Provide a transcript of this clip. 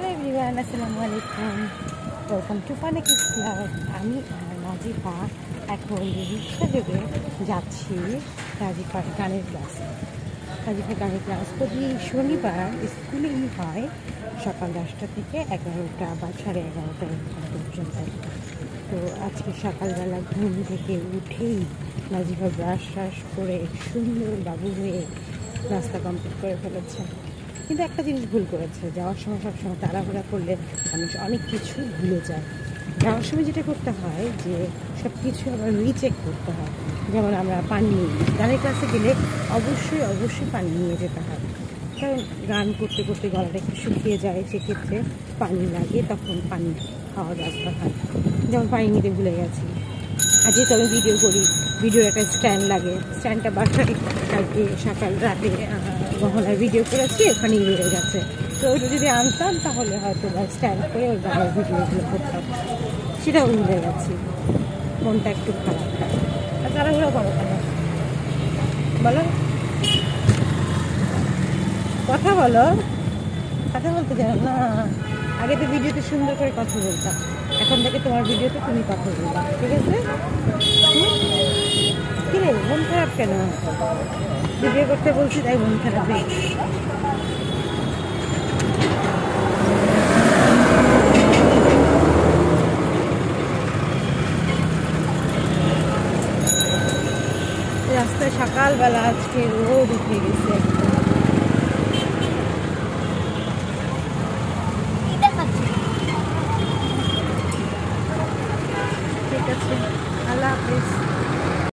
Hello everyone, আসসালামু আলাইকুম। Welcome to funny kids club. আমি নাজিফা এখন রিক্সা যোগে যাচ্ছি নাজিফার গানের ক্লাসে। নাজিফার গানের ক্লাস প্রতি শনিবার স্কুলেই হয়, সকাল 10টা থেকে 11টা বা 11:30 পর্যন্ত। তো আজকে সকালবেলা ঘুম থেকে উঠেই নাজিফা ব্রাশ করে সুন্দর বাবু হয়ে নাস্তা কমপ্লিট করে ফেলেছে। কিন্তু একটা জিনিস ভুল করেছে, যাওয়ার সময় সবসময় তাড়াহুড়া করলে মানুষ অনেক কিছু ভুলে যায়। যাওয়ার সময় যেটা করতে হয় যে সব কিছু আবার রিচেক করতে হয়। যেমন আমরা পানি নিই, গানের ক্লাসে গেলে অবশ্যই পানি নিয়ে যেতে হয়, কারণ গান করতে করতে গলাটা একটু শুকিয়ে যায়, সেক্ষেত্রে পানি লাগে, তখন পানি খাওয়ার দরকার হয়। যেমন পানি নিতে ভুলে গেছি। আর যেহেতু আমি ভিডিও করি, ভিডিওর একটা স্ট্যান্ড লাগে, স্ট্যান্ডটা বাসায় কালকে সকাল রাতে গহনার ভিডিও করেছি, ওখানেই রয়ে গেছে। তো ওইটা যদি আনতাম তাহলে হয়তো বা স্ট্যান্ড করে ওই গানের ভিডিওগুলো করতাম, সেটাও ভুলে গেছি। মনটা একটু খারাপ। আর তাড়াহুড়ো করো কেন বলো, কথা বলো, কথা বলতে জানো না? আগে তো ভিডিওতে সুন্দর করে কথা বলতাম, এখন থেকে তোমার ভিডিওতে তুমি কথা বলবা, ঠিক আছে? কিরে মন খারাপ কেন? ভিডিও করতে বলছি তাই মন খারাপ নেই? রাস্তায় সকালবেলা আজকে রোদ উঠে গেছে।